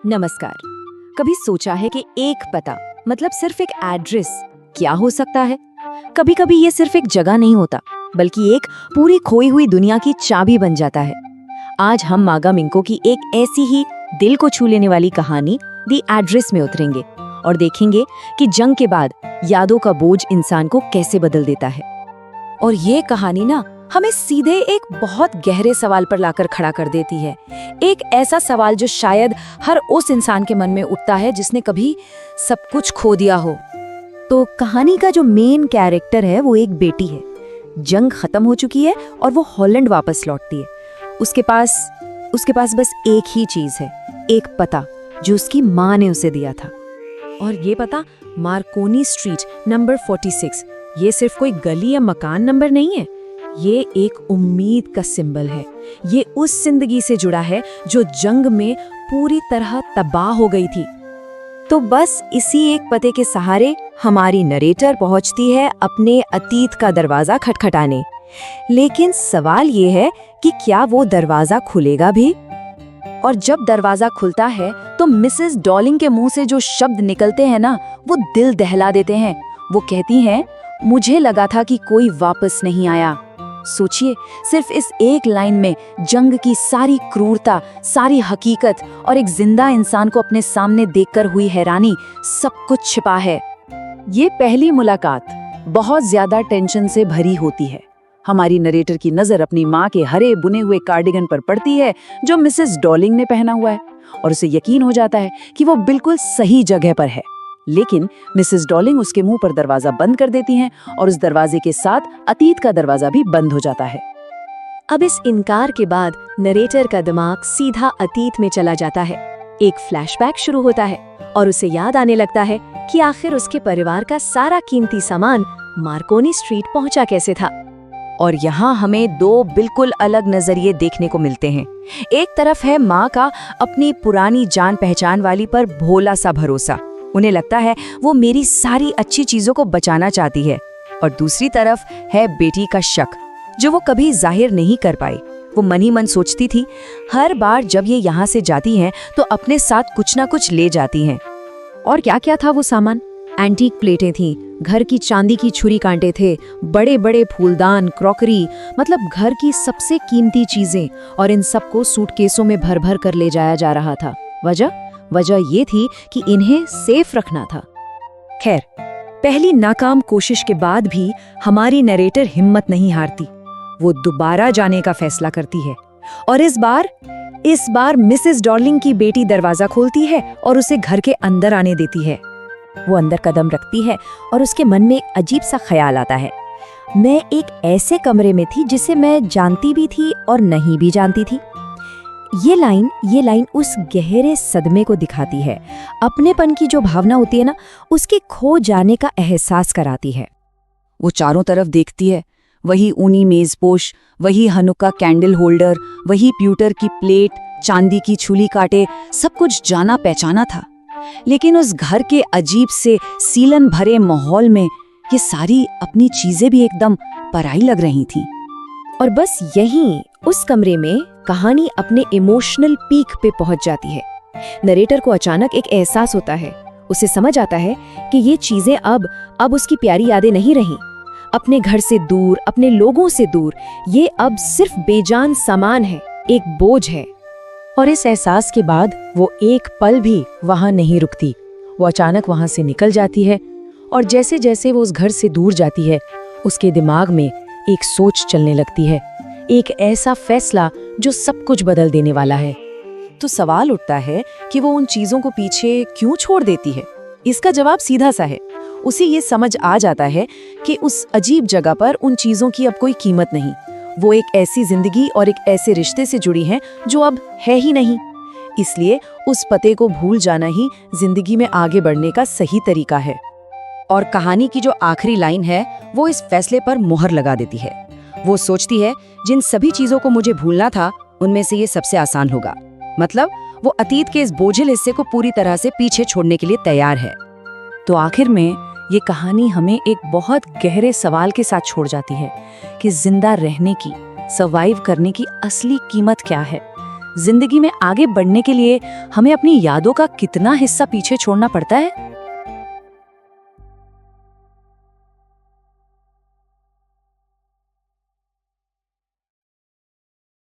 नमस्कार। कभी सोचा है कि एक पता मतलब सिर्फ एक एड्रेस क्या हो सकता है? कभी कभी ये सिर्फ एक जगह नहीं होता बल्कि एक पूरी खोई हुई दुनिया की चाबी बन जाता है। आज हम मागा मिंको की एक ऐसी ही दिल को छू लेने वाली कहानी दी एड्रेस में उतरेंगे और देखेंगे कि जंग के बाद यादों का बोझ इंसान को कैसे बदल देता है। और ये कहानी ना हमें सीधे एक बहुत गहरे सवाल पर लाकर खड़ा कर देती है। एक ऐसा सवाल जो शायद हर उस इंसान के मन में उठता है जिसने कभी सब कुछ खो दिया हो। तो कहानी का जो मेन कैरेक्टर है वो एक बेटी है। जंग खत्म हो चुकी है और वो हॉलैंड वापस लौटती है। उसके पास बस एक ही चीज है, एक पता जो उसकी माँ ने उसे दिया था। और ये पता मार्कोनी स्ट्रीट नंबर 46। ये सिर्फ कोई गली या मकान नंबर नहीं है, ये एक उम्मीद का सिंबल है। ये उस जिंदगी से जुड़ा है जो जंग में पूरी तरह तबाह हो गई थी। तो बस इसी एक पते के सहारे हमारी नरेटर पहुंचती है अपने अतीत का दरवाजा खटखटाने। लेकिन सवाल ये है कि क्या वो दरवाजा खुलेगा भी? और जब दरवाजा खुलता है तो मिसेस डॉलिंग के मुंह से जो शब्द निकलते हैं ना, वो दिल दहला देते हैं। वो कहती हैं, मुझे लगा था कि कोई वापस नहीं आया। सोचिए, सिर्फ इस एक लाइन में जंग की सारी क्रूरता, सारी हकीकत और एक जिंदा इंसान को अपने सामने देखकर हुई हैरानी, सब कुछ छिपा है। ये पहली मुलाकात बहुत ज्यादा टेंशन से भरी होती है। हमारी नरेटर की नजर अपनी माँ के हरे बुने हुए कार्डिगन पर पड़ती है जो मिसेस डॉलिंग ने पहना हुआ है, और उसे यकीन हो जाता है कि वो बिल्कुल सही जगह पर है। लेकिन मिसेस डॉलिंग उसके मुंह पर दरवाजा बंद कर देती हैं और उस दरवाजे के साथ अतीत का दरवाजा भी बंद हो जाता है। अब इस इनकार के बाद नरेटर का दिमाग सीधा अतीत में चला जाता है। एक फ्लैशबैक शुरू होता है और उसे याद आने लगता है कि आखिर उसके परिवार का सारा कीमती सामान मार्कोनी स्ट्रीट पहुंचा कैसे था। और यहाँ हमें दो बिल्कुल अलग नजरिए देखने को मिलते हैं। एक तरफ है माँ का अपनी पुरानी जान पहचान वाली पर भोला सा भरोसा। उन्हें लगता है वो मेरी सारी अच्छी चीजों को बचाना चाहती है। और दूसरी तरफ है बेटी का शक जो वो कभी जाहिर नहीं कर पाई। वो मन ही मन सोचती थी, हर बार जब ये यहाँ से जाती हैं तो अपने साथ कुछ ना कुछ ले जाती हैं। और क्या क्या था वो सामान? एंटीक प्लेटें थीं, घर की चांदी की छुरी कांटे थे, बड़े बड़े फूलदान, क्रॉकरी, मतलब घर की सबसे कीमती चीजें। और इन सबको सूटकेसों में भर भर कर ले जाया जा रहा था। वजह ये थी कि इन्हें सेफ रखना था। खैर, पहली नाकाम कोशिश के बाद भी हमारी नरेटर हिम्मत नहीं हारती। वो दोबारा जाने का फैसला करती है और इस बार मिसेस डॉर्लिंग की बेटी दरवाजा खोलती है और उसे घर के अंदर आने देती है। वो अंदर कदम रखती है और उसके मन में एक अजीब सा ख्याल आता है। मैं एक ऐसे कमरे में थी जिसे मैं जानती भी थी और नहीं भी जानती थी। ये लाइन उस गहरे सदमे को दिखाती है। अपनेपन की जो भावना होती है ना, उसके खो जाने का एहसास कराती है। वो चारों तरफ देखती है, वही ऊनी मेजपोश, वही हनुक्का कैंडल होल्डर, वही प्यूटर की प्लेट, चांदी की छुली कांटे, सब कुछ जाना पहचाना था। लेकिन उस घर के अजीब से सीलन भरे माहौल में ये सारी अपनी चीजें भी एकदम पराई लग रही थीं। और बस यहीं उस कमरे में कहानी अपने इमोशनल पीक पे पहुंच जाती है। नरेटर को अचानक एक एहसास होता है। उसे समझ आता है कि ये चीजें अब उसकी प्यारी यादें नहीं रहीं। अपने घर से दूर, अपने लोगों से दूर, ये अब सिर्फ बेजान सामान है, एक बोझ है। और इस एहसास के बाद वो एक पल भी वहां नहीं रुकती। वो अचानक वहां से निकल जाती है और जैसे जैसे वो उस घर से दूर जाती है, उसके दिमाग में एक सोच चलने लगती है, एक ऐसा फैसला जो सब कुछ बदल देने वाला है। तो सवाल उठता है कि वो उन चीजों को पीछे क्यों छोड़ देती है। इसका जवाब सीधा सा है। उसे ये समझ आ जाता है कि उस अजीब जगह पर उन चीजों की अब कोई कीमत नहीं। वो एक ऐसी जिंदगी और एक ऐसे रिश्ते से जुड़ी हैं जो अब है ही नहीं। इसलिए उस पते को भूल जाना ही जिंदगी में आगे बढ़ने का सही तरीका है। और कहानी की जो आखिरी लाइन है वो इस फैसले पर मुहर लगा देती है। वो सोचती है, जिन सभी चीजों को मुझे भूलना था उनमें से ये सबसे आसान होगा। मतलब वो अतीत के इस बोझिल हिस्से को पूरी तरह से पीछे छोड़ने के लिए तैयार है। तो आखिर में ये कहानी हमें एक बहुत गहरे सवाल के साथ छोड़ जाती है कि जिंदा रहने की, सर्वाइव करने की असली कीमत क्या है। जिंदगी में आगे बढ़ने के लिए हमें अपनी यादों का कितना हिस्सा पीछे छोड़ना पड़ता है।